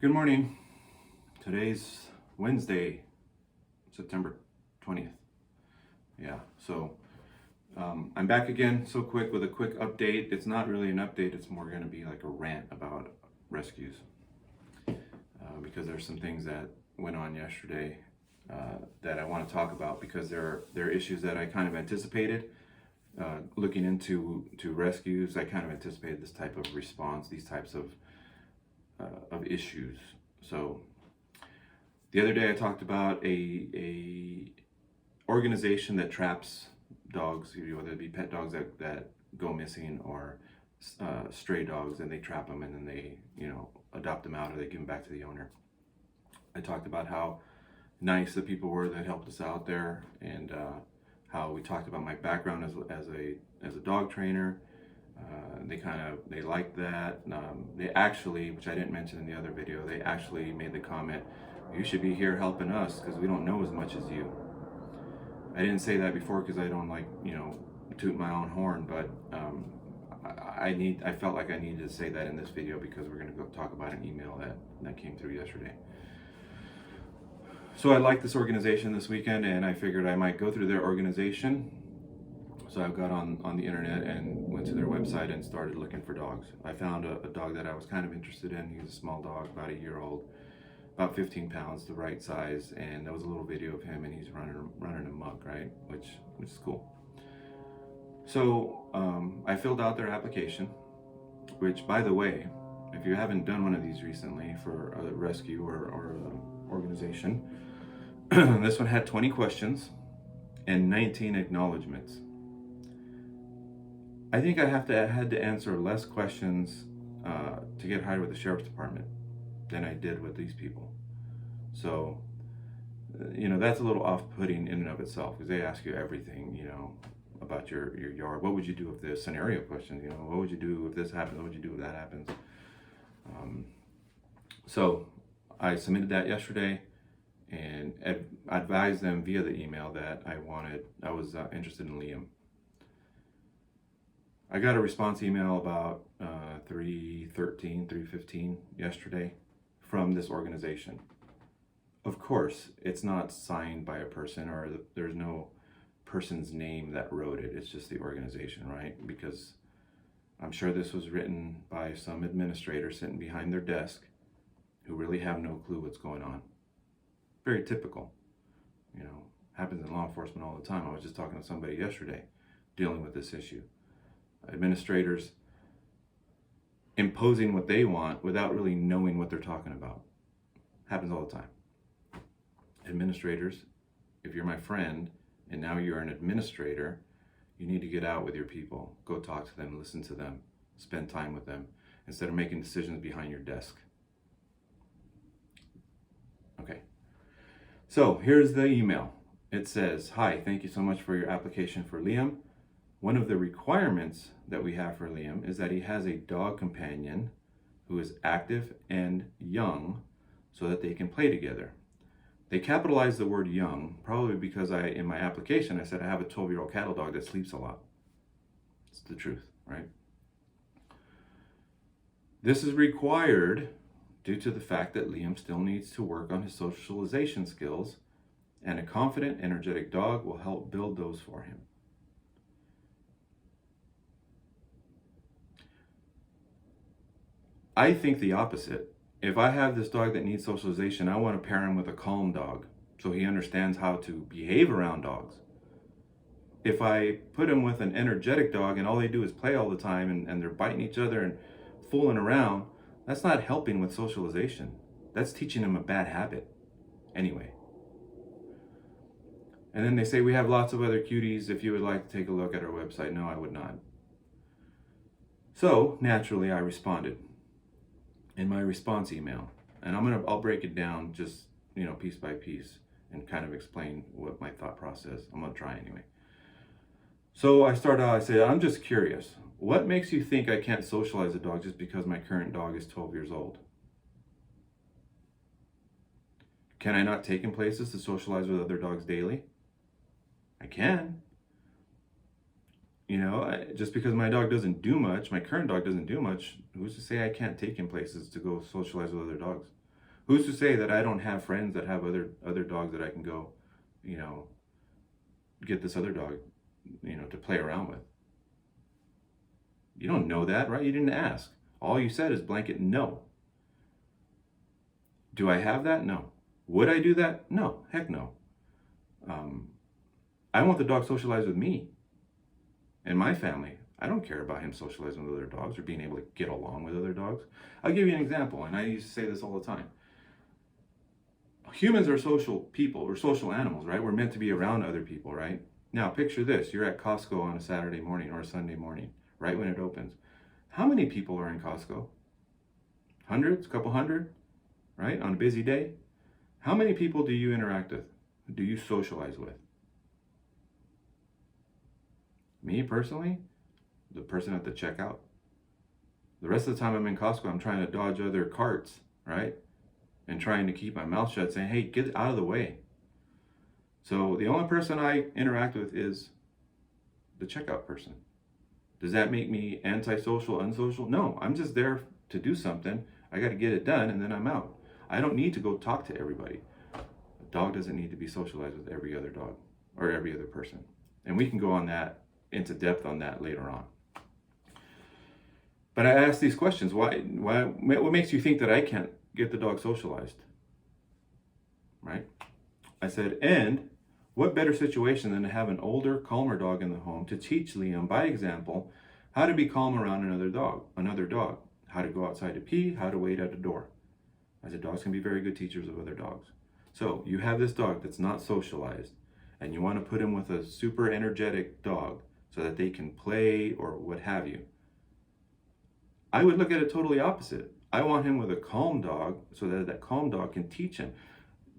Good morning. Today's Wednesday, September 20th. Yeah, so I'm back again so quick with a quick update. It's not really an update, it's more going to be like a rant about rescues because there's some things that went on yesterday that I want to talk about because there are issues that I kind of anticipated. Looking into rescues, I kind of anticipated this type of response, these types of issues. So the other day I talked about a organization that traps dogs, whether it be pet dogs that go missing or stray dogs, and they trap them and then they adopt them out or they give them back to the owner. I talked about how nice the people were that helped us out there, and how we talked about my background as a dog trainer. They liked that. They actually, which I didn't mention in the other video, they actually made the comment, "You should be here helping us because we don't know as much as you." I didn't say that before because I don't like toot my own horn, but I felt like I needed to say that in this video because we're going to go talk about an email that came through yesterday. So I liked this organization this weekend, and I figured I might go through their organization. So I got on the internet and went to their website and started looking for dogs. I found a dog that I was kind of interested in. He was a small dog, about a year old, about 15 pounds, the right size, and there was a little video of him, and he's running amok, right? Which is cool. So I filled out their application, which, by the way, if you haven't done one of these recently for a rescue or organization, this one had 20 questions and 19 acknowledgments. I think I had to answer less questions to get hired with the sheriff's department than I did with these people. So, that's a little off-putting in and of itself because they ask you everything, about your yard. What would you do if this scenario questions? What would you do if this happens? What would you do if that happens? So I submitted that yesterday and advised them via the email that I was interested in Liam. I got a response email about 3:15 yesterday from this organization. Of course, it's not signed by a person, or there's no person's name that wrote it. It's just the organization, right? Because I'm sure this was written by some administrator sitting behind their desk who really have no clue what's going on. Very typical. Happens in law enforcement all the time. I was just talking to somebody yesterday dealing with this issue. Administrators imposing what they want without really knowing what they're talking about. Happens all the time. Administrators, if you're my friend and now you're an administrator, you need to get out with your people. Go talk to them, listen to them, spend time with them instead of making decisions behind your desk. Okay. So here's the email. It says, "Hi, thank you so much for your application for Liam. One of the requirements that we have for Liam is that he has a dog companion who is active and young so that they can play together." They capitalized the word young, probably because in my application, I said I have a 12-year-old cattle dog that sleeps a lot. It's the truth, right? This is required due to the fact that Liam still needs to work on his socialization skills, and a confident, energetic dog will help build those for him. I think the opposite. If I have this dog that needs socialization, I want to pair him with a calm dog so he understands how to behave around dogs. If I put him with an energetic dog and all they do is play all the time and they're biting each other and fooling around, that's not helping with socialization. That's teaching him a bad habit. Anyway. And then they say, "We have lots of other cuties if you would like to take a look at our website." No, I would not. So naturally I responded in my response email, and I'll break it down just piece by piece and kind of explain what my thought process. I'm gonna try anyway. So I start out, I say, "I'm just curious, what makes you think I can't socialize a dog just because my current dog is 12 years old? Can I not take him places to socialize with other dogs daily? I can. Just because my dog doesn't do much, my current dog doesn't do much, who's to say I can't take him places to go socialize with other dogs? Who's to say that I don't have friends that have other dogs that I can go, you know, get this other dog, you know, to play around with? You don't know that, right? You didn't ask. All you said is blanket no. Do I have that? No. Would I do that? No. Heck no. I want the dog socialized with me and my family. I don't care about him socializing with other dogs or being able to get along with other dogs. I'll give you an example, and I used to say this all the time. Humans are social people, or social animals, right? We're meant to be around other people, right? Now, picture this. You're at Costco on a Saturday morning or a Sunday morning, right when it opens. How many people are in Costco? Hundreds? Couple hundred? Right? On a busy day? How many people do you interact with? Do you socialize with? Me personally, the person at the checkout. The rest of the time I'm in Costco, I'm trying to dodge other carts, right? And trying to keep my mouth shut, saying, hey, get out of the way. So the only person I interact with is the checkout person. Does that make me antisocial, unsocial? No, I'm just there to do something. I got to get it done, and then I'm out. I don't need to go talk to everybody. A dog doesn't need to be socialized with every other dog or every other person. And we can go on that, into depth on that later on. But I ask these questions. Why, what makes you think that I can't get the dog socialized? Right? I said, and what better situation than to have an older, calmer dog in the home to teach Liam, by example, how to be calm around another dog, how to go outside to pee, how to wait at the door. I said, dogs can be very good teachers of other dogs. So you have this dog that's not socialized, and you want to put him with a super energetic dog so that they can play or what have you. I would look at it totally opposite. I want him with a calm dog so that that calm dog can teach him.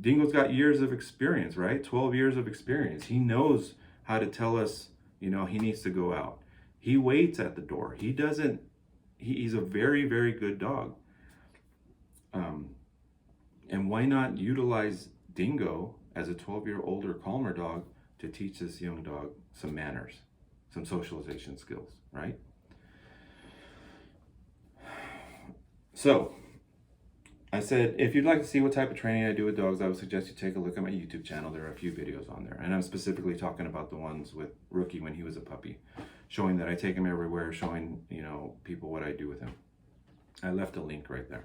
Dingo's got years of experience, right? 12 years of experience. He knows how to tell us, you know, he needs to go out. He waits at the door. He's a very, very good dog. And why not utilize Dingo as a 12-year older, calmer dog to teach this young dog some manners, some socialization skills, right? So I said, if you'd like to see what type of training I do with dogs, I would suggest you take a look at my YouTube channel. There are a few videos on there. And I'm specifically talking about the ones with Rookie when he was a puppy, showing that I take him everywhere, showing, you know, people what I do with him. I left a link right there.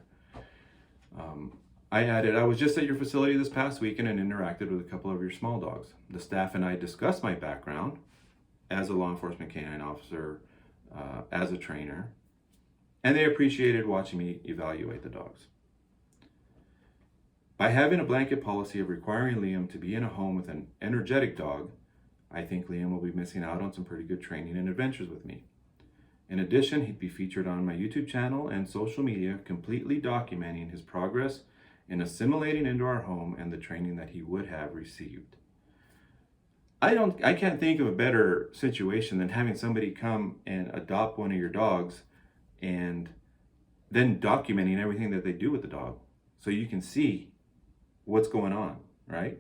I added, I was just at your facility this past weekend and interacted with a couple of your small dogs. The staff and I discussed my background as a law enforcement canine officer, as a trainer, and they appreciated watching me evaluate the dogs. By having a blanket policy of requiring Liam to be in a home with an energetic dog, I think Liam will be missing out on some pretty good training and adventures with me. In addition, he'd be featured on my YouTube channel and social media, completely documenting his progress in assimilating into our home and the training that he would have received. I can't think of a better situation than having somebody come and adopt one of your dogs and then documenting everything that they do with the dog so you can see what's going on, right?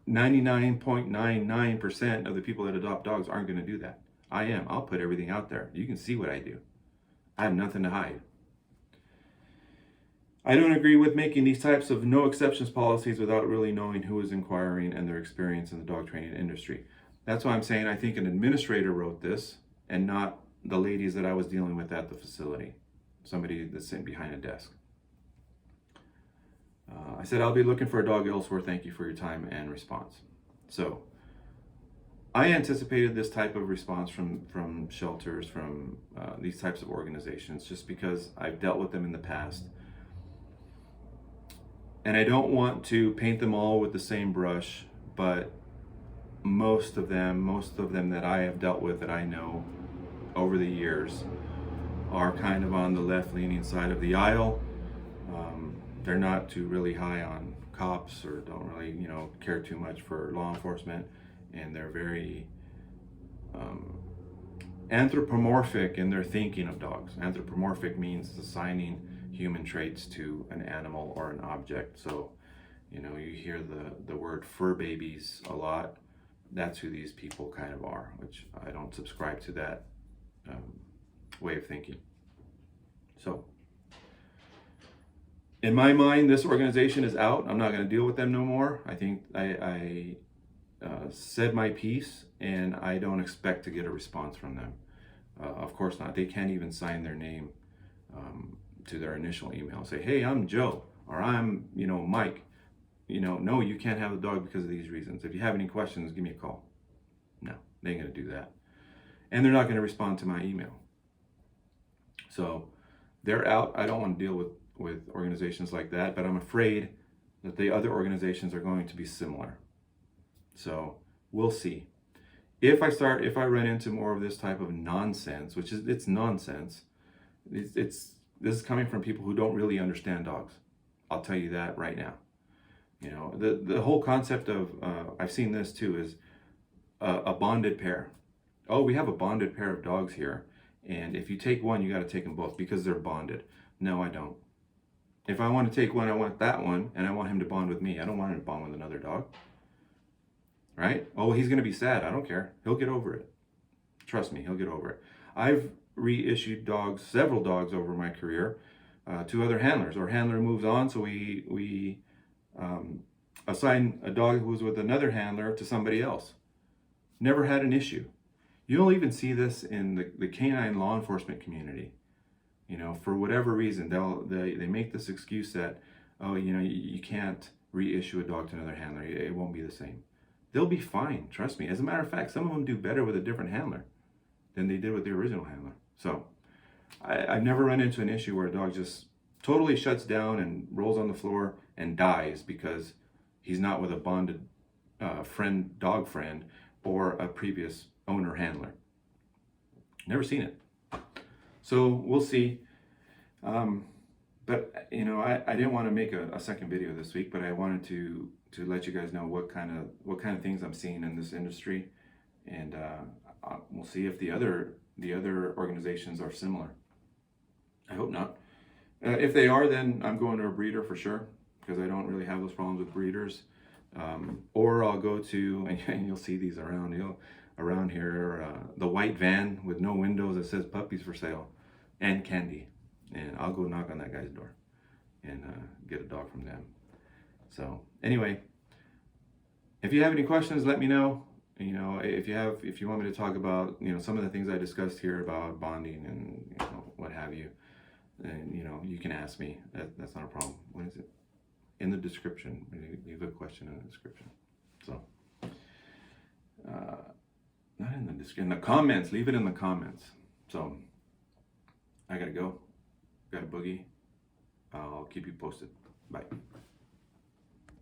99.99% of the people that adopt dogs aren't going to do that. I am. I'll put everything out there. You can see what I do. I have nothing to hide. I don't agree with making these types of no exceptions policies without really knowing who is inquiring and their experience in the dog training industry. That's why I'm saying I think an administrator wrote this and not the ladies that I was dealing with at the facility. Somebody that's sitting behind a desk. I said, I'll be looking for a dog elsewhere. Thank you for your time and response. So I anticipated this type of response from shelters, from these types of organizations, just because I've dealt with them in the past. And I don't want to paint them all with the same brush, but most of them that I have dealt with, that I know over the years, are kind of on the left-leaning side of the aisle. They're not too really high on cops, or don't really, care too much for law enforcement, and they're very anthropomorphic in their thinking of dogs. Anthropomorphic means assigning human traits to an animal or an object. So, you hear the word fur babies a lot. That's who these people kind of are, which I don't subscribe to that way of thinking. So In my mind, this organization is out. I'm not going to deal with them no more. I think I said my piece, and I don't expect to get a response from them. Of course not. They can't even sign their name to their initial email. Say, hey, I'm Joe, or I'm, Mike. No, you can't have the dog because of these reasons. If you have any questions, give me a call. No, they ain't going to do that. And they're not going to respond to my email. So they're out. I don't want to deal with organizations like that, but I'm afraid that the other organizations are going to be similar. So we'll see. If I run into more of this type of nonsense, which is, it's nonsense, this is coming from people who don't really understand dogs. I'll tell you that right now. The whole concept of, I've seen this too, is a bonded pair. Oh, we have a bonded pair of dogs here, and if you take one, you got to take them both because they're bonded. No, I don't. If I want to take one, I want that one, and I want him to bond with me. I don't want him to bond with another dog. Right? Oh, he's going to be sad. I don't care. He'll get over it. Trust me, he'll get over it. I've reissued dogs, several dogs over my career, to other handlers. Or handler moves on, so we assign a dog who was with another handler to somebody else. Never had an issue. You'll even see this in the canine law enforcement community. For whatever reason, they make this excuse that, oh, you can't reissue a dog to another handler. It won't be the same. They'll be fine, trust me. As a matter of fact, some of them do better with a different handler than they did with the original handler. So I've never run into an issue where a dog just totally shuts down and rolls on the floor and dies because he's not with a bonded dog friend, or a previous owner handler. Never seen it. So we'll see. But I didn't want to make a second video this week, but I wanted to let you guys know what kind of things I'm seeing in this industry, and we'll see if the other organizations are similar. I hope not. If they are, then I'm going to a breeder for sure, because I don't really have those problems with breeders. Or I'll go to, and you'll see these around here, the white van with no windows that says puppies for sale and candy. And I'll go knock on that guy's door and get a dog from them. So anyway, if you have any questions, let me know. If you want me to talk about some of the things I discussed here about bonding and what have you, then you can ask me. That's not a problem. What is it? In the description, leave a question in the description. So not in the description, in the comments. Leave it in the comments. So I gotta go. Got a boogie. I'll keep you posted. Bye.